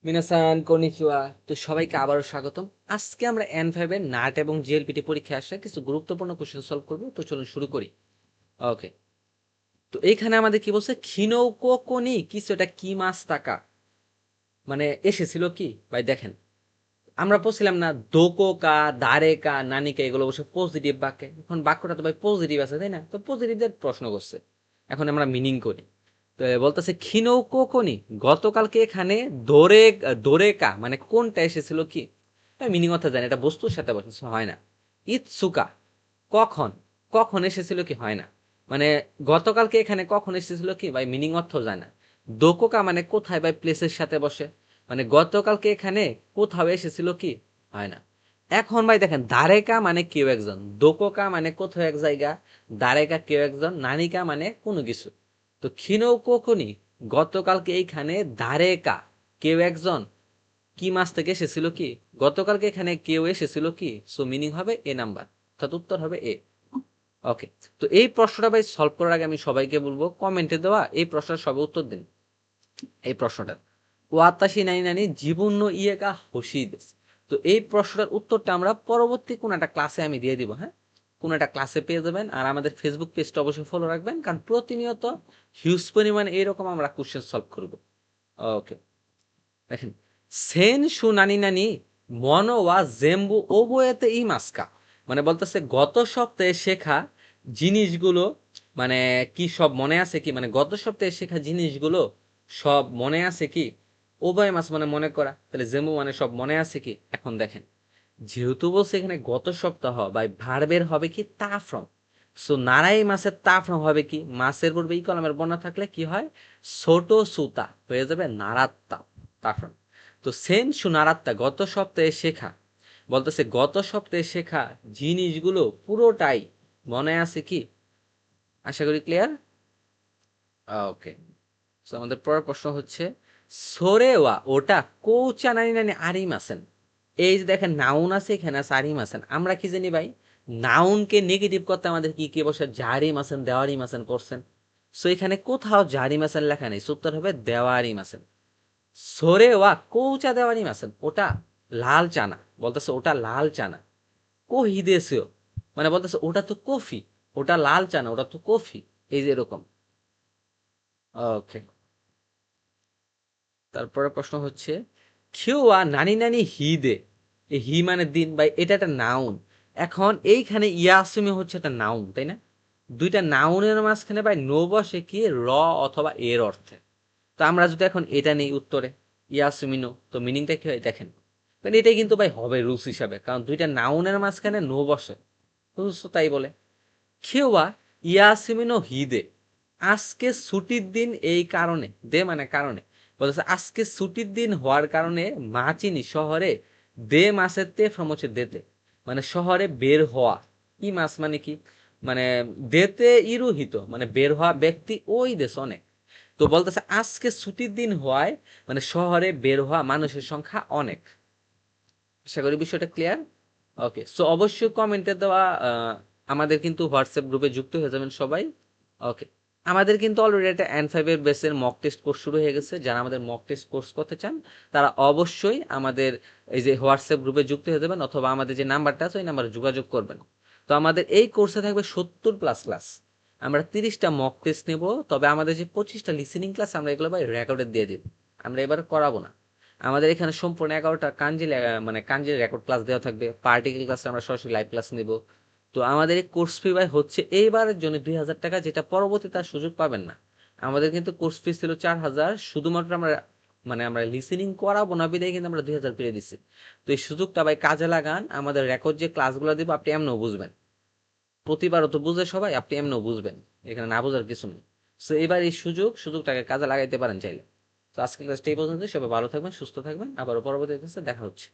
মিনাসান কনিচিওয়া। তো সবাইকে আবারও স্বাগতম। আজকে আমরা N5 এর নাট এবং জিএলপিটি পরীক্ষায় আসা কিছু গুরুত্বপূর্ণ কোশ্চেন সলভ করব। তো চলুন শুরু করি। ওকে, তো এইখানে আমাদের কি বলছে, খিনৌকোকনি কিছু, এটা কি মাছ টাকা মানে এসেছিল কি ভাই দেখেন, আমরা বলছিলাম না দোকোকা দারেকা নানিকা এগুলো বসে পজিটিভ বাক্যে। এখন বাক্যটা তো ভাই পজিটিভ আছে তাই না, তো পজিটিভদের প্রশ্ন করছে। এখন আমরা মিনিং করি। তো বলতেছে খিনৌকোকনি, গতকালকে এখানে দোরে দোরেকা মানে কোনটা এসেছিল কি, মিনিং অর্থ জানি, এটা বস্তুর সাথে বসে হয় না। ইৎসুকা, কখন, কখন এসেছিল কি হয় না, মানে গতকালকে এখানে কখন এসেছিল কি ভাই মিনিং অর্থ যায় না। দোকোকা মানে কোথায় ভাই প্লেসের সাথে বসে, মানে গতকালকে এখানে কোথাও এসেছিল কি হয় না। এখন ভাই দেখেন দারেকা মানে কেউ একজন, দোকোকা মানে কোথাও এক জায়গা, দারেকা কেউ একজন, নানিকা মানে কোনো কিছু। তো খিনৌকোকুনি গতকালকে এইখানে দারেকা কেউ একজন কি মাস থেকে এসেছিল কি, গতকালকে এখানে কেউ এসেছিল কি, সো মিনিং হবে এ নাম্বার, অর্থাৎ উত্তর হবে এ। ওকে, তো এই প্রশ্নটা ভাই সলভ করার আগে আমি সবাইকে বলবো কমেন্টে দেওয়া এই প্রশ্নের সবাই উত্তর দিন। এই প্রশ্নটা ওয়াতাশি নানি নানি জীবন ইয়েকা হসি দেস। তো এই প্রশ্নটার উত্তরটা আমরা পরবর্তী কোন একটা ক্লাসে আমি দিয়ে দিব। হ্যাঁ, কোন একটা ক্লাসে পেয়ে যাবেন। আর আমাদের ফেসবুক পেজটা অবশ্যই ফলো রাখবেন, কারণ প্রতিনিয়ত হিউজ পরিমাণ এইরকম আমরা কোশ্চেন সলভ করব। ওকে, দেখেন সেন সু নানি নানি মনো ওয়া জেম্বু ওবোয়েতে ই মাস্কা, মানে বলতেছে গত সপ্তাহে শেখা জিনিসগুলো, মানে কি সব মনে আছে কি, মানে গত সপ্তাহে শেখা জিনিসগুলো সব মনে আছে কি। ওবায় মাস মানে মনে করা, তাহলে জেম্বু মানে সব মনে আছে কি। এখন দেখেন যেহেতু বলছে এখানে গত সপ্তাহ বা ভার্বের হবে কি তা ফ্রম, সো নারাই মাসের তা ফ্রম হবে কি, মাসের পূর্বে ই কলমের বর্ণ থাকলে কি হয়, ছোট সুতা হয়ে যাবে নারাত্তা, তা ফ্রম। তো সেন সু নারাত্তা গত সপ্তাহে শেখা, বলতেছে গত সপ্তাহে শেখা জিনিসগুলো পুরোটাই মনে আছে কি। আশা করি ক্লিয়ার। ওকে, সো আমাদের পরের প্রশ্ন হচ্ছে সোরেওয়া ওটা কৌচা নানি নানি আরিম আছেন। এই যে দেখেন নাউন আছে এখানে আছে আরিম আছেন, আমরা কি জানি ভাই নাউনকে নেগেটিভ করতে আমাদের কি কি বসে, জারিম আছেন দেওয়ারিম আছেন করছেন। সো এখানে কোথাও জারিম আছেন লেখা নেই, উত্তর হবে দেওয়ারিম আছেন। সোরেওয়া কৌচা দেওয়ারিম আছেন, ওটা লাল চানা, বলতেছে ওটা লাল চানা। কোহিদেসিও মানে বলতেছে ওটা তো কফি, ওটা লাল চানা ওটা তো কফি, এই যে এরকম। ওকে, তারপরে প্রশ্ন হচ্ছে খিওয়া নানি নানি হি দে, এই হি মানে দিন ভাই, এটা একটা নাউন। এখন এইখানে ইয়াসুমি হচ্ছে একটা নাউন তাই না, দুইটা নাউনের মাঝখানে ভাই নো বসে কি র অথবা এর অর্থে। তো আমরা যদি এখন এটা নেই উত্তরে ইয়াসুমি নো, তো মিনিংটা কি হয় দেখেন, মানে এটাই কিন্তু ভাই হবে রুলস হিসাবে, কারণ দুইটা নাউনের মাঝখানে নো বসে, রুলস তো তাই বলে। খেওয়া ইয়াসিমিনো হিদে, আজকে ছুটির দিন এই কারণে, দে মানে কারণে, বলতেছে আজকে ছুটির দিন হওয়ার কারণে মাচিনি শহরে দে মাসের তে ফ্রম হচ্ছে দেতে, মানে শহরে বের হওয়া। ই মাস মানে কি, মানে দেতে ইরোহিত মানে বের হওয়া ব্যক্তি ওই দেশ অনেক। তো বলতেছে আজকে ছুটির দিন হওয়ায় মানে শহরে বের হওয়া মানুষের সংখ্যা অনেক। আশা করি বিষয়টা ক্লিয়ার। ওকে, সো অবশ্যই কমেন্টে দেওয়া আমাদের কিন্তু হোয়াটসঅ্যাপ গ্রুপে যুক্ত হয়ে যাবেন সবাই। ওকে, আমাদের কিন্তু অলরেডি একটা N5 এর বেসের মক টেস্ট কোর্স শুরু হয়ে গেছে। যারা আমাদের মক টেস্ট কোর্স করতে চান তারা অবশ্যই আমাদের এই যে হোয়াটসঅ্যাপ গ্রুপে যুক্ত হয়ে যাবেন, অথবা আমাদের যে নাম্বারটা আছে ওই নাম্বারে যোগাযোগ করবেন। তো আমাদের এই কোর্সে থাকবে 70+ ক্লাস, আমরা 30টা মক টেস্ট নেব, তবে আমাদের যে 25টা লিসেনিং ক্লাস আমরা এগুলো ভাই রেকর্ডে দিয়ে দিব, আমরা এবার করাবো না। আমাদের এখানে সম্পূর্ণ 11টা কাঞ্জি মানে কাঞ্জির রেকর্ড ক্লাস দেওয়া থাকবে, পার্টিকেল ক্লাসে আমরা সরাসরি লাইভ ক্লাস নিব। তো আমাদের এই কোর্স ফি ভাই হচ্ছে এইবারের জন্য 2000 টাকা, যেটা পরবর্তীতে তার সুযোগ পাবেন না। আমাদের কিন্তু কোর্স ফি ছিল 4000, শুধুমাত্র আমরা মানে আমরা লিসেনিং করাবো না বিদায় কিন্তু আমরা 2000 পেয়ে দিচ্ছি। তো এই সুযোগটা ভাই কাজে লাগান, আমাদের রেকর্ড যে ক্লাসগুলো দিব আপনি এমনও বুঝবেন, প্রতিবারও তো বুঝে সবাই, আপনি এমনও বুঝবেন, এখানে না বোঝার কিছু নেই। তো এবার এই সুযোগটাকে কাজে লাগাইতে পারেন চাইলে। তো আজকের ক্লাসটা এই পর্যন্ত, সবাই ভালো থাকবেন সুস্থ থাকবেন, আবারও পরবর্তী ক্লাসে দেখা হচ্ছে।